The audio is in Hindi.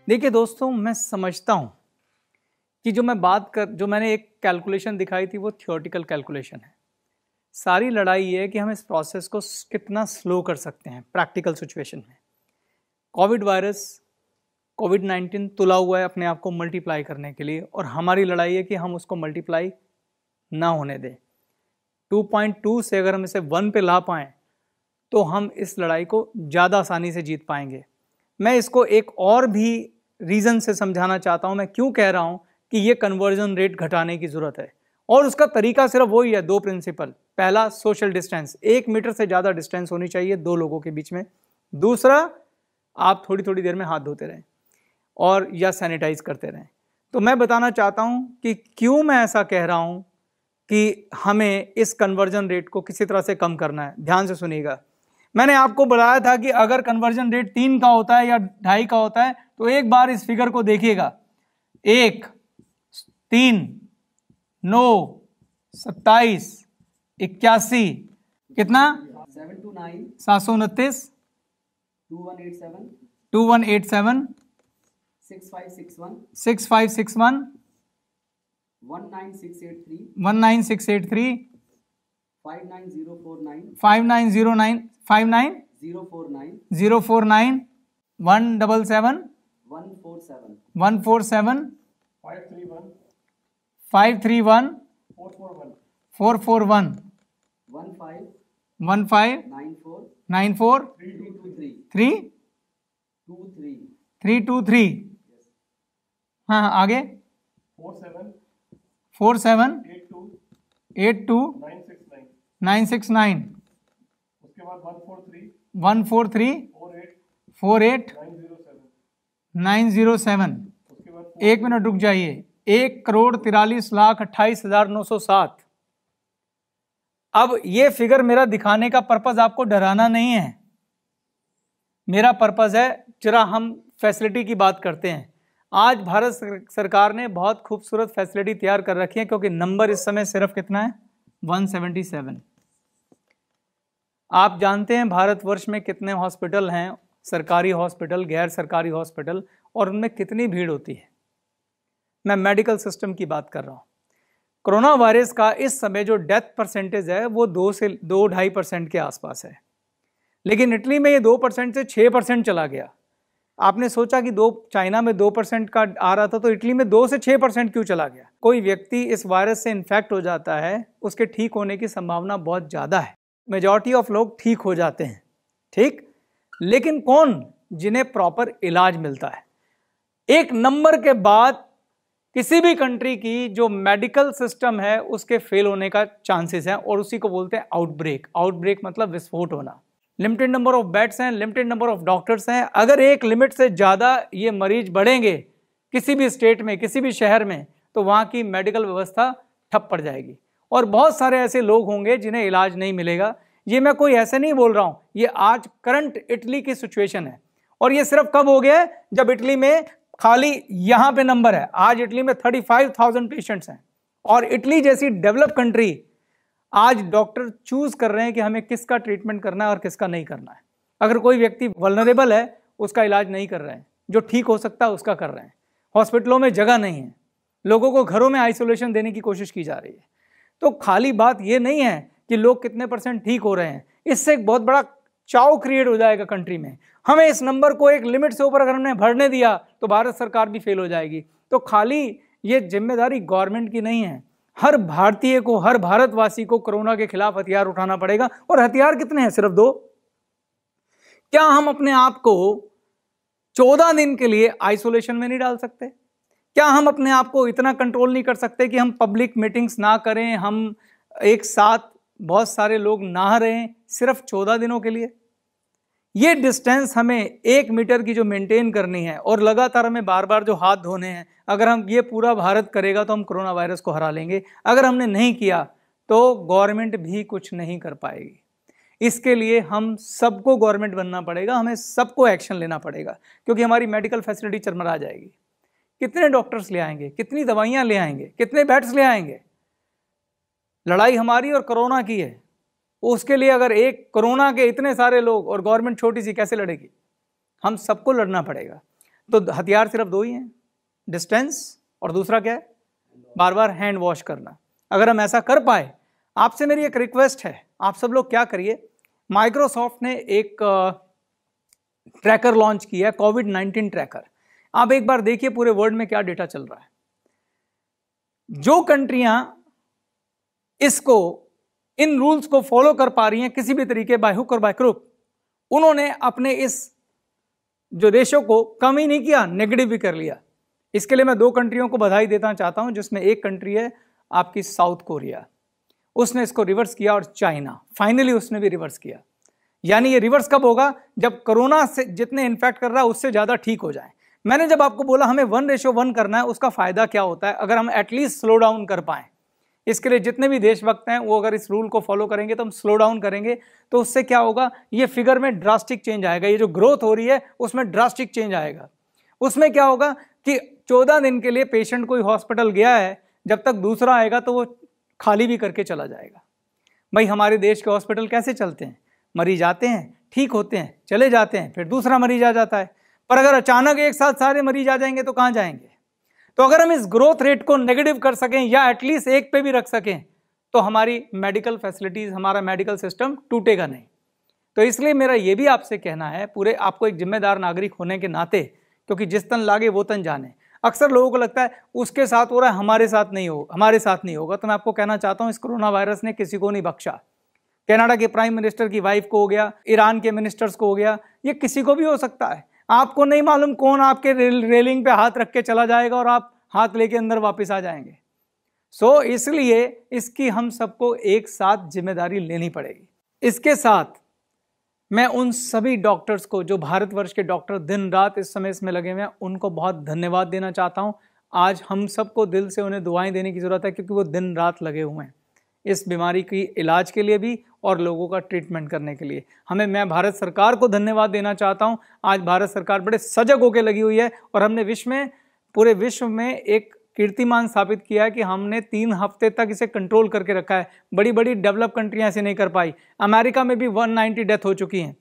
देखिए दोस्तों, मैं समझता हूँ कि जो मैंने एक कैलकुलेशन दिखाई थी वो थियोरेटिकल कैलकुलेशन है। सारी लड़ाई ये है कि हम इस प्रोसेस को कितना स्लो कर सकते हैं प्रैक्टिकल सिचुएशन में। कोविड-19 तुला हुआ है अपने आप को मल्टीप्लाई करने के लिए, और हमारी लड़ाई है कि हम उसको मल्टीप्लाई ना होने दें। 2.2 से अगर हम इसे 1 पे ला पाएँ तो हम इस लड़ाई को ज़्यादा आसानी से जीत पाएंगे। मैं इसको एक और भी रीज़न से समझाना चाहता हूँ। मैं क्यों कह रहा हूँ कि ये कन्वर्जन रेट घटाने की ज़रूरत है, और उसका तरीका सिर्फ वही है, 2 प्रिंसिपल। पहला, सोशल डिस्टेंस, 1 मीटर से ज़्यादा डिस्टेंस होनी चाहिए 2 लोगों के बीच में। दूसरा, आप थोड़ी थोड़ी देर में हाथ धोते रहें और या सैनिटाइज करते रहें। तो मैं बताना चाहता हूँ कि क्यों मैं ऐसा कह रहा हूँ कि हमें इस कन्वर्जन रेट को किसी तरह से कम करना है। ध्यान से सुनिएगा। मैंने आपको बताया था कि अगर कन्वर्जन रेट 3 का होता है या 2.5 का होता है तो एक बार इस फिगर को देखिएगा। 1, 3, 9, 27, 81, कितना 729, 2187, 6561, 19683, 59049, 59049, 177, 147, 531, 441, 15, 94, 323। हाँ आगे 47, 82, 969, उसके बाद 143, 48, 907। एक मिनट रुक जाइए। 1,43,28,907। अब ये फिगर मेरा दिखाने का पर्पस आपको डराना नहीं है। मेरा पर्पस है, जरा हम फैसिलिटी की बात करते हैं। आज भारत सरकार ने बहुत खूबसूरत फैसिलिटी तैयार कर रखी है, क्योंकि नंबर इस समय सिर्फ कितना है, 177। आप जानते हैं भारतवर्ष में कितने हॉस्पिटल हैं, सरकारी हॉस्पिटल, गैर सरकारी हॉस्पिटल, और उनमें कितनी भीड़ होती है। मैं मेडिकल सिस्टम की बात कर रहा हूँ। कोरोना वायरस का इस समय जो डेथ परसेंटेज है वो 2 से 2-2.5% के आसपास है, लेकिन इटली में ये 2% से 6% चला गया। आपने सोचा कि चाइना में 2% का आ रहा था, तो इटली में 2 से 6% क्यों चला गया? कोई व्यक्ति इस वायरस से इन्फेक्ट हो जाता है, उसके ठीक होने की संभावना बहुत ज़्यादा है। मेजॉरिटी ऑफ लोग ठीक हो जाते हैं, ठीक, लेकिन कौन? जिन्हें प्रॉपर इलाज मिलता है। एक नंबर के बाद किसी भी कंट्री की जो मेडिकल सिस्टम है उसके फेल होने का चांसेस हैं, और उसी को बोलते हैं आउटब्रेक। आउटब्रेक मतलब विस्फोट होना। लिमिटेड नंबर ऑफ बेड्स हैं, लिमिटेड नंबर ऑफ डॉक्टर्स हैं। अगर एक लिमिट से ज़्यादा ये मरीज बढ़ेंगे किसी भी स्टेट में, किसी भी शहर में, तो वहाँ की मेडिकल व्यवस्था ठप पड़ जाएगी, और बहुत सारे ऐसे लोग होंगे जिन्हें इलाज नहीं मिलेगा। ये मैं कोई ऐसे नहीं बोल रहा हूँ, ये आज करंट इटली की सिचुएशन है। और ये सिर्फ कब हो गया है? जब इटली में खाली यहाँ पे नंबर है। आज इटली में 35,000 पेशेंट्स हैं, और इटली जैसी डेवलप कंट्री आज डॉक्टर चूज कर रहे हैं कि हमें किसका ट्रीटमेंट करना है और किसका नहीं करना है। अगर कोई व्यक्ति वल्नरेबल है उसका इलाज नहीं कर रहे हैं, जो ठीक हो सकता है उसका कर रहे हैं। हॉस्पिटलों में जगह नहीं है, लोगों को घरों में आइसोलेशन देने की कोशिश की जा रही है। तो खाली बात ये नहीं है कि लोग कितने % ठीक हो रहे हैं, इससे एक बहुत बड़ा चाव क्रिएट हो जाएगा कंट्री में। हमें इस नंबर को एक लिमिट से ऊपर अगर हमने बढ़ने दिया तो भारत सरकार भी फेल हो जाएगी। तो खाली ये जिम्मेदारी गवर्नमेंट की नहीं है, हर भारतीय को, हर भारतवासी को कोरोना के खिलाफ हथियार उठाना पड़ेगा। और हथियार कितने हैं? सिर्फ 2। क्या हम अपने आप को 14 दिन के लिए आइसोलेशन में नहीं डाल सकते? क्या हम अपने आप को इतना कंट्रोल नहीं कर सकते कि हम पब्लिक मीटिंग्स ना करें, हम एक साथ बहुत सारे लोग ना रहें सिर्फ 14 दिनों के लिए? ये डिस्टेंस हमें 1 मीटर की जो मेंटेन करनी है, और लगातार हमें बार बार जो हाथ धोने हैं, अगर हम ये पूरा भारत करेगा तो हम कोरोना वायरस को हरा लेंगे। अगर हमने नहीं किया तो गवर्नमेंट भी कुछ नहीं कर पाएगी। इसके लिए हम सबको गवर्नमेंट बनना पड़ेगा, हमें सबको एक्शन लेना पड़ेगा, क्योंकि हमारी मेडिकल फैसिलिटी चरमरा जाएगी। कितने डॉक्टर्स ले आएंगे, कितनी दवाइयाँ ले आएंगे, कितने बेड्स ले आएंगे? लड़ाई हमारी और कोरोना की है। उसके लिए अगर एक कोरोना के इतने सारे लोग और गवर्नमेंट छोटी सी कैसे लड़ेगी? हम सबको लड़ना पड़ेगा। तो हथियार सिर्फ दो ही हैं, डिस्टेंस और दूसरा क्या है? बार बार हैंड वॉश करना। अगर हम ऐसा कर पाए, आपसे मेरी एक रिक्वेस्ट है, आप सब लोग क्या करिए, माइक्रोसॉफ्ट ने एक ट्रैकर लॉन्च किया है, कोविड-19 ट्रैकर। आप एक बार देखिए पूरे वर्ल्ड में क्या डेटा चल रहा है। जो कंट्रियां इन रूल्स को फॉलो कर पा रही हैं किसी भी तरीके, बाय हुक और बाय क्रुक, उन्होंने अपने इस जो रेशो को कम ही नहीं किया, नेगेटिव भी कर लिया। इसके लिए मैं दो कंट्रियों को बधाई देना चाहता हूं, जिसमें एक कंट्री है आपकी साउथ कोरिया, उसने इसको रिवर्स किया, और चाइना फाइनली उसने भी रिवर्स किया। यानी ये रिवर्स कब होगा? जब कोरोना से जितने इन्फेक्ट कर रहा है उससे ज्यादा ठीक हो जाए। मैंने जब आपको बोला हमें 1:1 करना है, उसका फायदा क्या होता है? अगर हम एटलीस्ट स्लो डाउन कर पाए, इसके लिए जितने भी देशभक्त हैं वो अगर इस रूल को फॉलो करेंगे तो हम स्लो डाउन करेंगे, तो उससे क्या होगा? ये फिगर में ड्रास्टिक चेंज आएगा। ये जो ग्रोथ हो रही है उसमें ड्रास्टिक चेंज आएगा। उसमें क्या होगा कि 14 दिन के लिए पेशेंट कोई हॉस्पिटल गया है, जब तक दूसरा आएगा तो वो खाली भी करके चला जाएगा। भाई हमारे देश के हॉस्पिटल कैसे चलते हैं? मरीज आते हैं, ठीक होते हैं, चले जाते हैं, फिर दूसरा मरीज आ जाता है। पर अगर अचानक एक साथ सारे मरीज आ जाएंगे तो कहां जाएंगे? तो अगर हम इस ग्रोथ रेट को नेगेटिव कर सकें या एटलीस्ट एक पे भी रख सकें, तो हमारी मेडिकल फैसिलिटीज, हमारा मेडिकल सिस्टम टूटेगा नहीं। तो इसलिए मेरा यह भी आपसे कहना है, पूरे आपको एक जिम्मेदार नागरिक होने के नाते, क्योंकि जिस तन लागे वो तन जाने। अक्सर लोगों को लगता है उसके साथ हो रहा है, हमारे साथ नहीं होगा। तो मैं आपको कहना चाहता हूं, इस कोरोना वायरस ने किसी को नहीं बख्शा। कनाडा के प्राइम मिनिस्टर की वाइफ को हो गया, ईरान के मिनिस्टर्स को हो गया, ये किसी को भी हो सकता है। आपको नहीं मालूम कौन आपके रेलिंग पे हाथ रख के चला जाएगा और आप हाथ लेके अंदर वापस आ जाएंगे। सो इसलिए इसकी हम सबको एक साथ जिम्मेदारी लेनी पड़ेगी। इसके साथ मैं उन सभी डॉक्टर्स को, जो भारतवर्ष के डॉक्टर दिन रात इस समय इसमें लगे हुए हैं, उनको बहुत धन्यवाद देना चाहता हूं। आज हम सबको दिल से उन्हें दुआएं देने की जरूरत है, क्योंकि वो दिन रात लगे हुए हैं इस बीमारी की इलाज के लिए भी और लोगों का ट्रीटमेंट करने के लिए। मैं भारत सरकार को धन्यवाद देना चाहता हूं। आज भारत सरकार बड़े सजग होकर लगी हुई है और हमने पूरे विश्व में एक कीर्तिमान स्थापित किया है कि हमने 3 हफ्ते तक इसे कंट्रोल करके रखा है। बड़ी बड़ी डेवलप कंट्रियां ऐसे नहीं कर पाई। अमेरिका में भी 190 डेथ हो चुकी हैं।